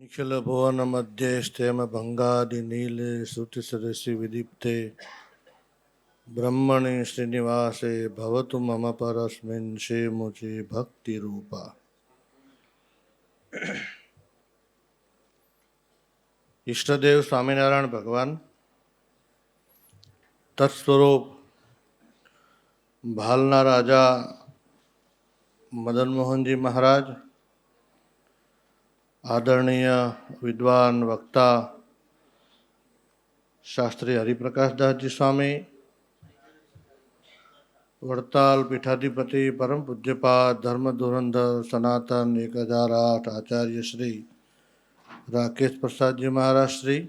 निखिल भुवन मध्ये स्तेम भंगादि नीले श्रुतिसरसि विदीप्ते ब्रह्मणि श्रीनिवासे भवतु मम परस्मिन् शेमुचे भक्ति रूपा। ઈષ્ટદેવ સ્વામિનારાયણ ભગવાન તત્સ્વરૂપ ભાલના રાજા મદન મોહનજી મહારાજ, આદરણીય વિદ્વાન વક્તા શાસ્ત્રી હરિપ્રકાશદાસજી સ્વામી, વડતાલ પીઠાધિપતિ પરમ પૂજ્યપાદ ધર્મ ધુરંધર સનાતન 1008 આચાર્ય શ્રી રાકેશ પ્રસાદજી મહારાજ શ્રી,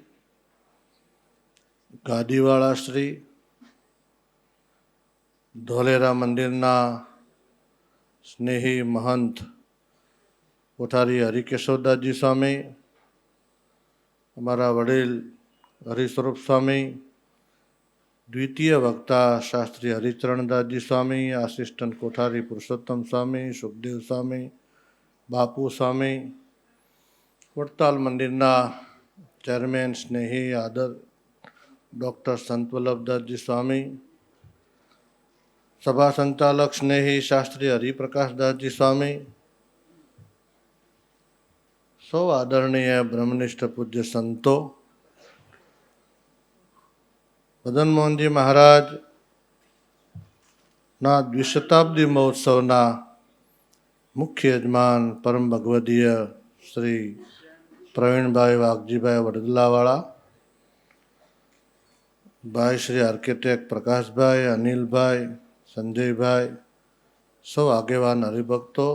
ગાદીવાળા શ્રી, ધોલેરા મંદિરના સ્નેહી મહંત કોઠારી હરિકેશવદાસજી સ્વામી, અમારા વડીલ હરિસ્વરૂપ સ્વામી, દ્વિતીય વક્તા શાસ્ત્રી હરિચરણદાસજી સ્વામી, આસિસ્ટન્ટ કોઠારી પુરુષોત્તમ સ્વામી, સુખદેવ સ્વામી, બાપુ સ્વામી, વડતાલ મંદિરના ચેરમેન સ્નેહી આદર ડૉક્ટર સંત વલ્લભદાસજી સ્વામી, સભા સંચાલક સ્નેહી શાસ્ત્રી હરિપ્રકાશદાસજી સ્વામી, સૌ આદરણીય બ્રહ્મનિષ્ઠ પૂજ્ય સંતો, મદન મોહનજી મહારાજના દ્વિશતાબ્દી મહોત્સવના મુખ્ય યજમાન પરમ ભગવદીય શ્રી પ્રવીણભાઈ વાઘજીભાઈ વડદલાવાળા, ભાઈ શ્રી આર્કિટેક્ટ પ્રકાશભાઈ, અનિલભાઈ, સંજયભાઈ, સૌ આગેવાન હરિભક્તો,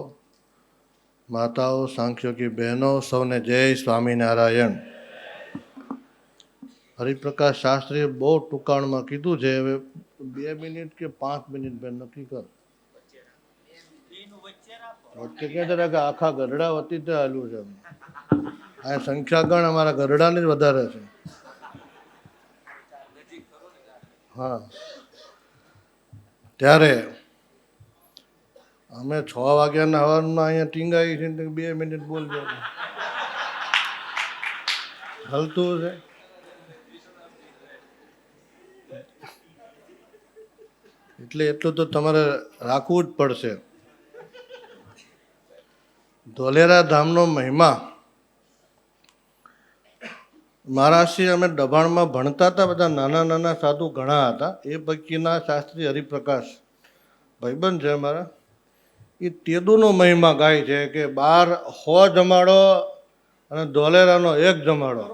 માતાઓ, સાંખ્યોગી બહેનો, સૌને જય સ્વામિનારાયણ. હરિપ્રકાશ શાસ્ત્રીએ બહુ ટૂંકાણમાં કીધું છે, હવે 2 મિનિટ કે 5 મિનિટ બેન નક્કી કર. વચ્ચે ક્યાં જરા કે આખા ગરડા વતી તે હાલ્યું છે. આ સંખ્યાગણ અમારા ગરડાની જ વધારે છે. હા, ત્યારે અમે 6 વાગ્યાના હવારમાં અહીંયા ટીંગાઈ છે, 2 મિનિટ બોલજો, હલતું છે. એટલે એટલું તો તમારે રાખવું જ પડશે. ધોલેરા ધામનો મહિમા મહારાષ્ટ્રી અમે દબાણમાં ભણતા હતા, બધા નાના નાના સાધુ ઘણા હતા. એ પૈકીના શાસ્ત્રી હરિપ્રકાશ ભાઈબંધ છે અમારા, એ તેદુનો મહિમા ગાય છે કે 12 જમાડો અને ધોલેરાનો 1 જમાડો.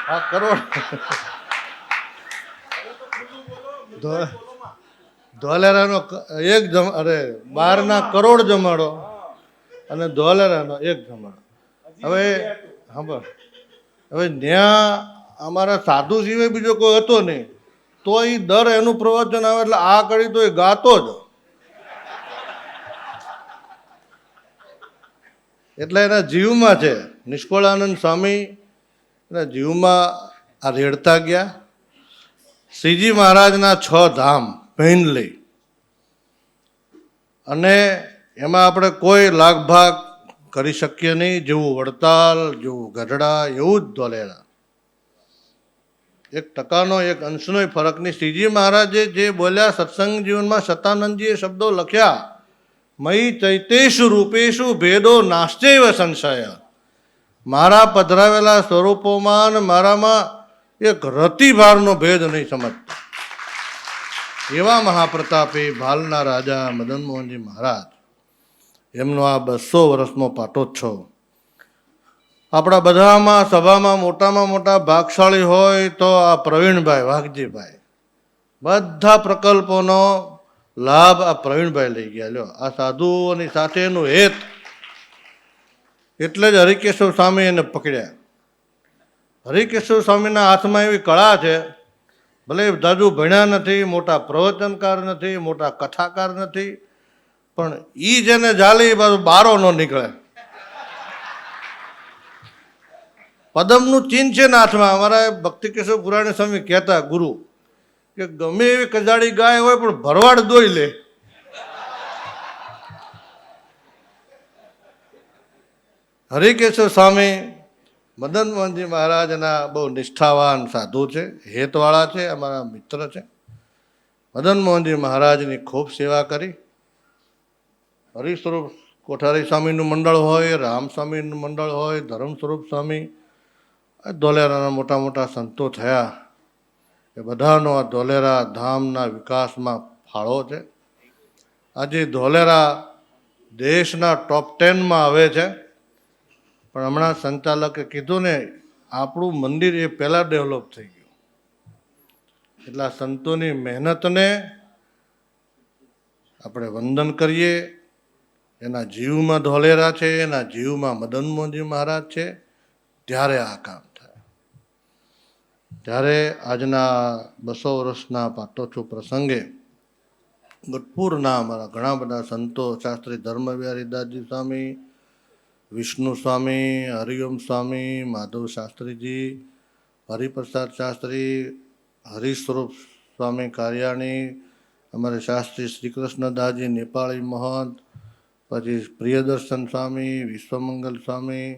હા, કરોડ. ધોલેરાનો 12 કરોડ જમાડો અને ધોલેરાનો 1 જમાડો. હવે હા, હવે ત્યાં અમારા સાધુ સિવાય બીજો કોઈ હતો નહીં, તો એ દર એનું પ્રવચન આવે એટલે આ કરી તો એ ગાતો જ. એટલે એના જીવમાં છે. નિષ્કળાનંદ સ્વામી એના જીવમાં આ રેડતા ગયા. શ્રીજી મહારાજના 6 ધામ પહેન લઈ, અને એમાં આપણે કોઈ લાગ ભાગ કરી શકીએ નહીં. જેવું વડતાલ, જેવું ગઢડા, એવું જ ધોલેરા. 1% 1 અંશનો ફરક નહીં. શ્રીજી મહારાજે જે બોલ્યા સત્સંગ જીવનમાં, શતાનંદજીએ શબ્દો લખ્યા, મયી ચૈતેષુ રૂપેશુ ભેદો નાશ્ચૈવ સંશય. મારા પધરાવેલા સ્વરૂપોમાં મારામાં એક રતિભારનો ભેદ નહીં સમજતા. એવા મહાપ્રતાપી ભાલના રાજા મદન મોહનજી મહારાજ, એમનો આ 200 વર્ષનો પાટોત્સવ આપણા બધામાં સભામાં મોટામાં મોટા ભાગશાળી હોય તો આ પ્રવીણભાઈ વાઘજીભાઈ. બધા પ્રકલ્પોનો લાભ આ પ્રવીણભાઈ લઈ ગયા. લ્યો, આ સાધુઓની સાથેનું હેત. એટલે જ હરિકેશવ સ્વામી એને પકડ્યા. હરિકેશવ સ્વામીના હાથમાં એવી કળા છે, ભલે દાદુ ભણ્યા નથી, મોટા પ્રવચનકાર નથી, મોટા કથાકાર નથી, પણ એ જેને જાલી બાજુ બારો ન નીકળે. પદમનું ચિહ્ન છે ને હાથમાં. અમારા ભક્તિ કેશવ પુરાણી સ્વામી કહેતા ગુરુ કે ગમે એવી કજાડી ગાય હોય પણ ભરવાડ દોઈ લે. હરિકેશવ સ્વામી મદન મોહનજી મહારાજના બહુ નિષ્ઠાવાન સાધુ છે, હેતવાળા છે, અમારા મિત્ર છે. મદન મોહનજી મહારાજની ખૂબ સેવા કરી. હરિસ્વરૂપ કોઠારી સ્વામીનું મંડળ હોય, રામસ્વામીનું મંડળ હોય, ધર્મ સ્વરૂપ સ્વામી, ધોલેરાના મોટા મોટા સંતો થયા. એ બધાનો આ ધોલેરા ધામના વિકાસમાં ફાળો છે. આજે ધોલેરા દેશના ટોપ 10માં આવે છે. પણ હમણાં સંચાલકે કીધું ને, આપણું મંદિર એ પહેલાં ડેવલપ થઈ ગયું. એટલા સંતોની મહેનતને આપણે વંદન કરીએ. એના જીવમાં ધોલેરા છે, એના જીવમાં મદન મોહનજી મહારાજ છે. ત્યારે આ કામ થાય. ત્યારે આજના 200 વર્ષના પાટોત્સવ પ્રસંગે ગઢપુરના અમારા ઘણા બધા સંતો, શાસ્ત્રી ધર્મવિહારીદાસજી સ્વામી, વિષ્ણુ સ્વામી, હરિઓમ સ્વામી, માધવ શાસ્ત્રીજી, હરિપ્રસાદ શાસ્ત્રી, હરિસ્વરૂપ સ્વામી કારિયાણી, અમારે શાસ્ત્રી શ્રી કૃષ્ણદાસજી નેપાળી મહંત, પછી પ્રિયદર્શન સ્વામી, વિશ્વમંગલ સ્વામી,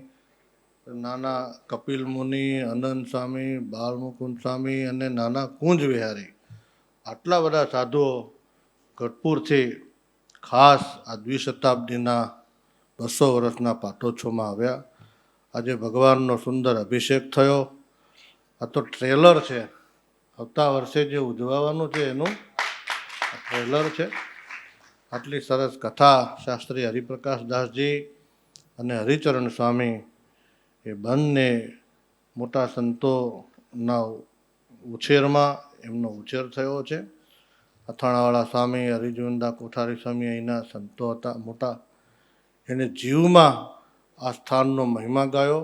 નાના કપિલ મુનિ, અનંત સ્વામી, બાળમુકુંદ સ્વામી અને નાના કુંજ વિહારી, આટલા બધા સાધુઓ ગઢપુરથી ખાસ આ દ્વિશતાબ્દીના 200 વર્ષના પાટોત્સવમાં આવ્યા. આજે ભગવાનનો સુંદર અભિષેક થયો. આ તો ટ્રેલર છે, આવતા વર્ષે જે ઉજવવાનું છે એનું ટ્રેલર છે. આટલી સરસ કથા શાસ્ત્રી હરિપ્રકાશ દાસજી અને હરિચરણ સ્વામી એ બંને મોટા સંતોના ઉછેરમાં એમનો ઉછેર થયો છે. અથાણાવાળા સ્વામી, હરિજીવનદાસ કોઠારી સ્વામી અહીંના સંતો હતા મોટા. એને જીવમાં આ સ્થાનનો મહિમા ગાયો.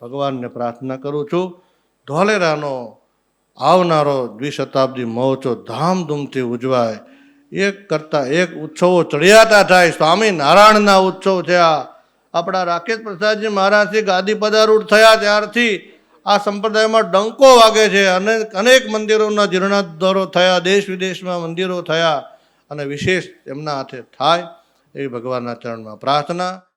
ભગવાનને પ્રાર્થના કરું છું, ધોલેરાનો આવનારો દ્વિશતાબ્દી મહોત્સવ ધામધૂમથી ઉજવાય. એક કરતાં એક ઉત્સવો ચડિયાતા થાય. સ્વામિનારાયણના ઉત્સવ છે આ. આપણા રાકેશ પ્રસાદજી મહારાજથી ગાદી પધારૂઢ થયા ત્યારથી આ સંપ્રદાયમાં ડંકો વાગે છે. અને અનેક મંદિરોના જીર્ણોદ્ધારો થયા, દેશ વિદેશમાં મંદિરો થયા, અને વિશેષ એમના હાથે થાય એવી ભગવાનના ચરણમાં પ્રાર્થના.